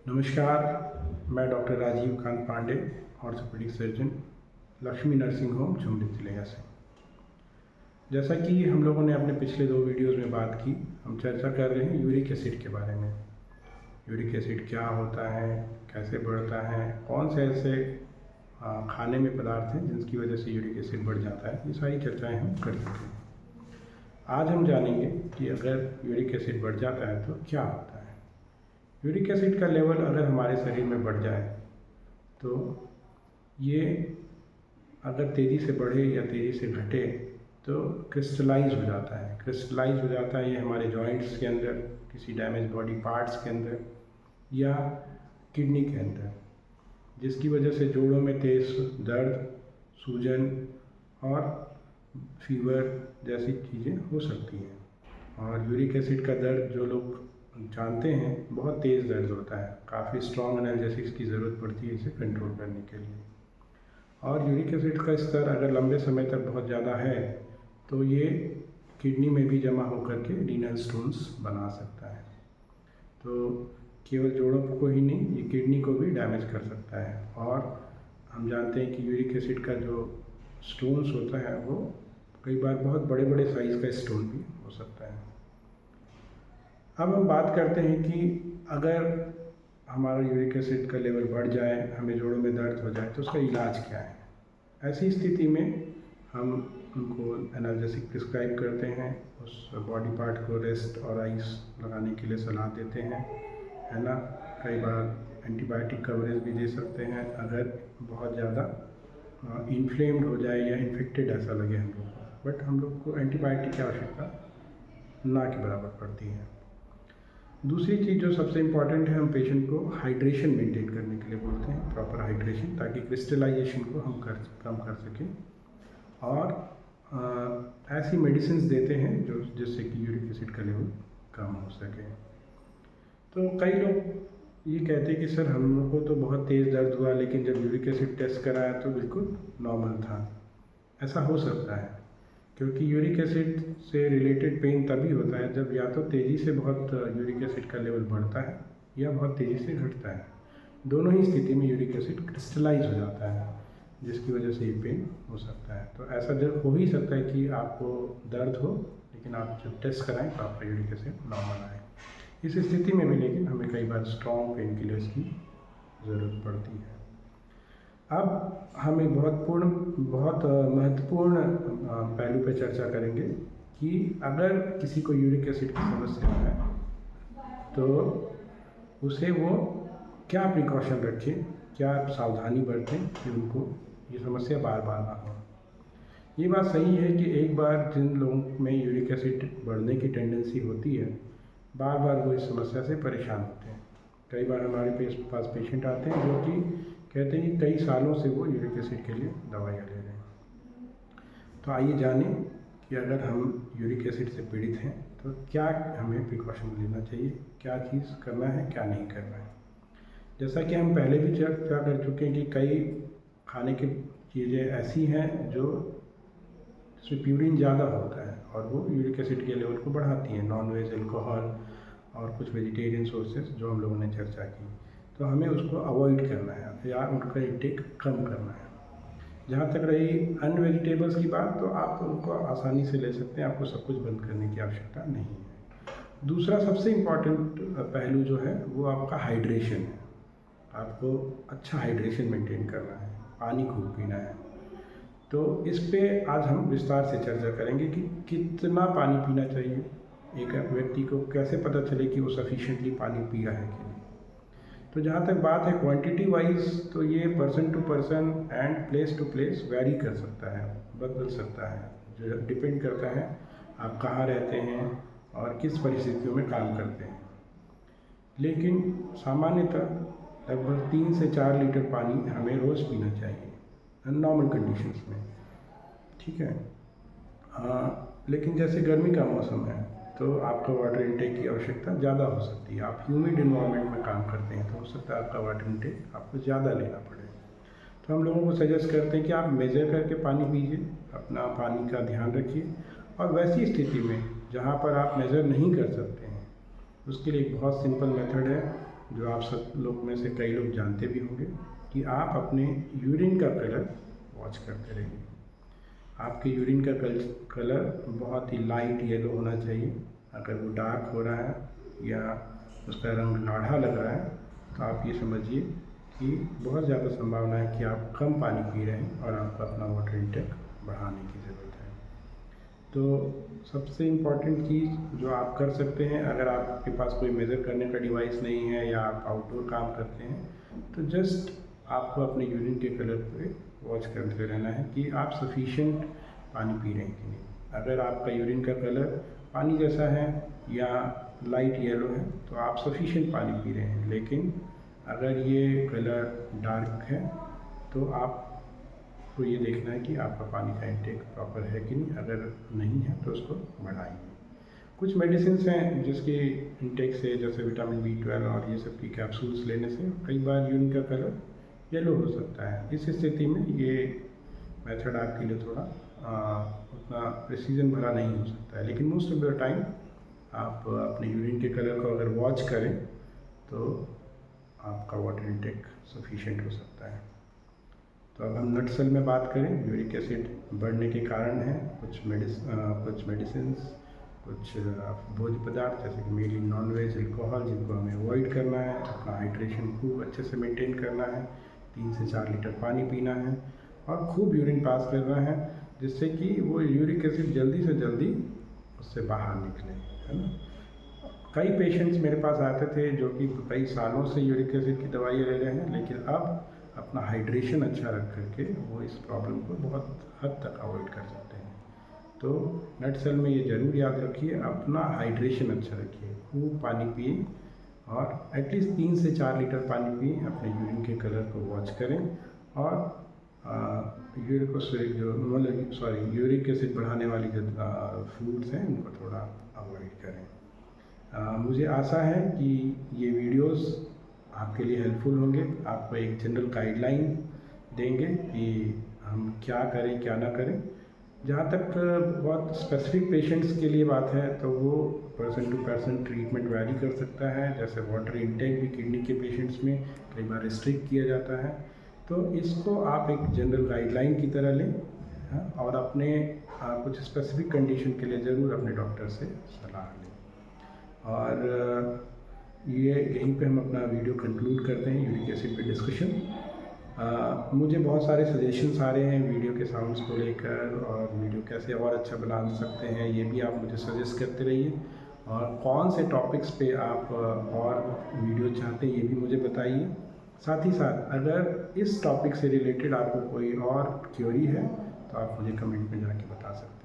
नमस्कार, मैं doctor Rajeev Kant Pandey, orthopaedic surgeon, Lakshmi nursing home, Jhumri Telaiya से। जैसा कि हम लोगों ने अपने पिछले 2 वीडियोज़ में बात की, हम चर्चा कर रहे हैं यूरिक एसिड के बारे में। यूरिक एसिड क्या होता है, कैसे बढ़ता है, कौन से ऐसे खाने में पदार्थ हैं जिनकी वजह से यूरिक एसिड बढ़ जाता है, ये सारी चर्चाएँ हम कर चुके हैं। आज हम जानेंगे कि अगर यूरिक एसिड बढ़ जाता है तो क्या होता है। यूरिक एसिड का लेवल अगर हमारे शरीर में बढ़ जाए तो ये अगर तेज़ी से बढ़े या तेज़ी से घटे तो क्रिस्टलाइज हो जाता है। क्रिस्टलाइज हो जाता है ये हमारे जॉइंट्स के अंदर, किसी डैमेज बॉडी पार्ट्स के अंदर या किडनी के अंदर, जिसकी वजह से जोड़ों में तेज़ दर्द, सूजन और फीवर जैसी चीज़ें हो सकती हैं। और यूरिक एसिड का दर्द जो लोग जानते हैं, बहुत तेज़ दर्द होता है, काफ़ी स्ट्रॉन्ग एनाल्जेसिक्स की ज़रूरत पड़ती है इसे कंट्रोल करने के लिए। और यूरिक एसिड का स्तर अगर लंबे समय तक बहुत ज़्यादा है तो ये किडनी में भी जमा होकर के रीनल स्टोन्स बना सकता है। तो केवल जोड़ों को ही नहीं, ये किडनी को भी डैमेज कर सकता है। और हम जानते हैं कि यूरिक एसिड का जो स्टोन्स होता है वो कई बार बहुत बड़े बड़े साइज़ का स्टोन भी हो सकता है। अब हम बात करते हैं कि अगर हमारा यूरिक एसिड का लेवल बढ़ जाए, हमें जोड़ों में दर्द हो जाए तो उसका इलाज क्या है। ऐसी स्थिति में हम उनको एनाल्जेसिक प्रिस्क्राइब करते हैं, उस बॉडी पार्ट को रेस्ट और आइस लगाने के लिए सलाह देते हैं, है ना। कई बार एंटीबायोटिक कवरेज भी दे सकते हैं अगर बहुत ज़्यादा इन्फ्लेम्ड हो जाए या इन्फेक्टेड ऐसा लगे हम लोग को। बट हम लोग को एंटीबायोटिक की आवश्यकता ना के बराबर पड़ती है। दूसरी चीज़ जो सबसे इम्पॉर्टेंट है, हम पेशेंट को हाइड्रेशन मेंटेन करने के लिए बोलते हैं, प्रॉपर हाइड्रेशन, ताकि क्रिस्टलाइजेशन को हम कम कर सकें। और ऐसी मेडिसिन देते हैं जिससे कि यूरिक एसिड का लेवल कम हो सके। तो कई लोग ये कहते हैं कि सर हम लोग को तो बहुत तेज़ दर्द हुआ, लेकिन जब यूरिक एसिड टेस्ट कराया तो बिल्कुल नॉर्मल था। ऐसा हो सकता है क्योंकि यूरिक एसिड से रिलेटेड पेन तभी होता है जब या तो तेज़ी से बहुत यूरिक एसिड का लेवल बढ़ता है या बहुत तेज़ी से घटता है। दोनों ही स्थिति में यूरिक एसिड क्रिस्टलाइज हो जाता है, जिसकी वजह से ये पेन हो सकता है। तो ऐसा जब हो ही सकता है कि आपको दर्द हो, लेकिन आप जब टेस्ट कराएं तो आपका यूरिक एसिड नॉर्मल आए। इस स्थिति में भी लेकिन हमें कई बार स्ट्रॉन्ग पेन किलर्स की ज़रूरत पड़ती है। अब हम एक बहुत महत्वपूर्ण पहलू पे चर्चा करेंगे कि अगर किसी को यूरिक एसिड की समस्या है तो उसे वो क्या प्रिकॉशन रखें, क्या सावधानी बरतें कि उनको ये समस्या बार बार ना हो। ये बात सही है कि एक बार जिन लोगों में यूरिक एसिड बढ़ने की टेंडेंसी होती है, बार बार वो इस समस्या से परेशान होते हैं। कई बार हमारे पास पेशेंट आते हैं जो कि कहते हैं कि कई सालों से वो यूरिक एसिड के लिए दवाइयाँ ले रहे हैं। तो आइए जानें कि अगर हम यूरिक एसिड से पीड़ित हैं तो क्या हमें प्रिकॉशन लेना चाहिए, क्या चीज़ करना है, क्या नहीं करना है। जैसा कि हम पहले भी चर्चा कर चुके हैं कि कई खाने की चीज़ें ऐसी हैं जो जिसमें प्यूरिन ज़्यादा होता है और वो यूरिक एसिड के लेवल को बढ़ाती हैं। नॉन वेज, अल्कोहल और कुछ वेजिटेरियन सोर्सेज जो हम लोगों ने चर्चा की, तो हमें उसको अवॉइड करना है या उनका इंटेक कम करना है। जहाँ तक रही अनवेजिटेबल्स की बात, तो आप उनको आसानी से ले सकते हैं, आपको सब कुछ बंद करने की आवश्यकता नहीं है। दूसरा सबसे इम्पॉर्टेंट पहलू जो है वो आपका हाइड्रेशन है। आपको अच्छा हाइड्रेशन मेंटेन करना है, पानी खूब पीना है। तो इस पे आज हम विस्तार से चर्चा करेंगे कि कितना पानी पीना चाहिए, एक व्यक्ति को कैसे पता चले कि वो सफिशिएंटली पानी पी रहा है कि नहीं। तो जहाँ तक बात है क्वांटिटी वाइज, तो ये person to person and place to place vary कर सकता है, बदल सकता है, जो डिपेंड करता है आप कहाँ रहते हैं और किस परिस्थितियों में काम करते हैं। लेकिन सामान्यतः लगभग 3 से 4 लीटर पानी हमें रोज़ पीना चाहिए नॉर्मल कंडीशंस में, ठीक है। लेकिन जैसे गर्मी का मौसम है तो आपका वाटर इनटेक की आवश्यकता ज़्यादा हो सकती है। आप ह्यूमिड इन्वायरमेंट में काम करते हैं तो हो सकता है आपका वाटर इनटेक आपको ज़्यादा लेना पड़े। तो हम लोगों को सजेस्ट करते हैं कि आप मेजर करके पानी पीजिए, अपना पानी का ध्यान रखिए। और वैसी स्थिति में जहाँ पर आप मेजर नहीं कर सकते हैं, उसके लिए एक बहुत सिंपल मेथड है, जो आप सब लोग में से कई लोग जानते भी होंगे कि आप अपने यूरिन का कलर वॉच करते रहिए। आपके यूरिन का कलर बहुत ही लाइट येलो होना चाहिए। अगर वो डार्क हो रहा है या उसका रंग गाढ़ा लग रहा है तो आप ये समझिए कि बहुत ज़्यादा संभावना है कि आप कम पानी पी रहे हैं और आपको अपना वाटर इंटेक बढ़ाने की ज़रूरत है। तो सबसे इम्पॉर्टेंट चीज़ जो आप कर सकते हैं, अगर आपके पास कोई मेज़र करने का डिवाइस नहीं है या आप आउटडोर काम करते हैं, तो जस्ट आपको अपने यूरिन के कलर पे वॉच करते रहना है कि आप सफिशिएंट पानी पी रहे हैं कि नहीं। अगर आपका यूरिन का कलर पानी जैसा है या लाइट येलो है तो आप सफिशिएंट पानी पी रहे हैं, लेकिन अगर ये कलर डार्क है तो आपको ये देखना है कि आपका पानी का इंटेक प्रॉपर है कि नहीं। अगर नहीं है तो उसको बढ़ाइए। कुछ मेडिसिन्स हैं जिसके इंटेक से, जैसे विटामिन B12 और ये सब की कैप्सूल्स लेने से कई बार यूरिन का कलर येलो हो सकता है। इस स्थिति में ये मेथड आपके लिए थोड़ा उतना प्रिसीजन भरा नहीं हो सकता है, लेकिन मोस्ट ऑफ द टाइम आप अपने यूरिन के कलर को अगर वॉच करें तो आपका वाटर इंटेक सफिशिएंट हो सकता है। तो अब हम नटसेल में बात करें। यूरिक एसिड बढ़ने के कारण हैं कुछ मेडिसिन्स, कुछ भोज्य पदार्थ जैसे कि मेनली नॉन-वेज, अल्कोहल, जिनको हमें अवॉइड करना है। अपना हाइड्रेशन खूब अच्छे से मेंटेन करना है, 3 से 4 लीटर पानी पीना है और खूब यूरिन पास करना है, जिससे कि वो यूरिक एसिड जल्दी से जल्दी उससे बाहर निकले, है ना। कई पेशेंट्स मेरे पास आते थे जो कि कई सालों से यूरिक एसिड की दवाइयाँ ले रहे हैं, लेकिन अब अपना हाइड्रेशन अच्छा रख करके वो इस प्रॉब्लम को बहुत हद तक अवॉइड कर सकते हैं। तो नटसेल में ये ज़रूर याद रखिए, अपना हाइड्रेशन अच्छा रखिए, खूब पानी पिए और एटलीस्ट 3 से 4 लीटर पानी पिए। अपने यूरिन के कलर को वॉच करें और यूरिक एसिड बढ़ाने वाली जो फूड्स हैं उनको थोड़ा अवॉइड करें। मुझे आशा है कि ये वीडियोस आपके लिए हेल्पफुल होंगे, आपको एक जनरल गाइडलाइन देंगे कि हम क्या करें क्या ना करें। जहाँ तक बहुत स्पेसिफिक पेशेंट्स के लिए बात है तो वो person to person treatment vary कर सकता है। जैसे वाटर इंटेक भी किडनी के पेशेंट्स में कई बार रिस्ट्रिक्ट किया जाता है, तो इसको आप एक जनरल गाइडलाइन की तरह लें, हाँ, और अपने कुछ स्पेसिफिक कंडीशन के लिए ज़रूर अपने डॉक्टर से सलाह लें। और ये यहीं पे हम अपना वीडियो कंक्लूड करते हैं यूरिक एसिड पे डिस्कशन। मुझे बहुत सारे सजेशंस आ रहे हैं वीडियो के साउंड्स को लेकर, और वीडियो कैसे और अच्छा बना सकते हैं ये भी आप मुझे सजेस्ट करते रहिए, और कौन से टॉपिक्स पे आप और वीडियो चाहते हैं ये भी मुझे बताइए। साथ ही साथ अगर इस टॉपिक से रिलेटेड आपको कोई और क्वेरी है तो आप मुझे कमेंट में जाके बता सकते हैं।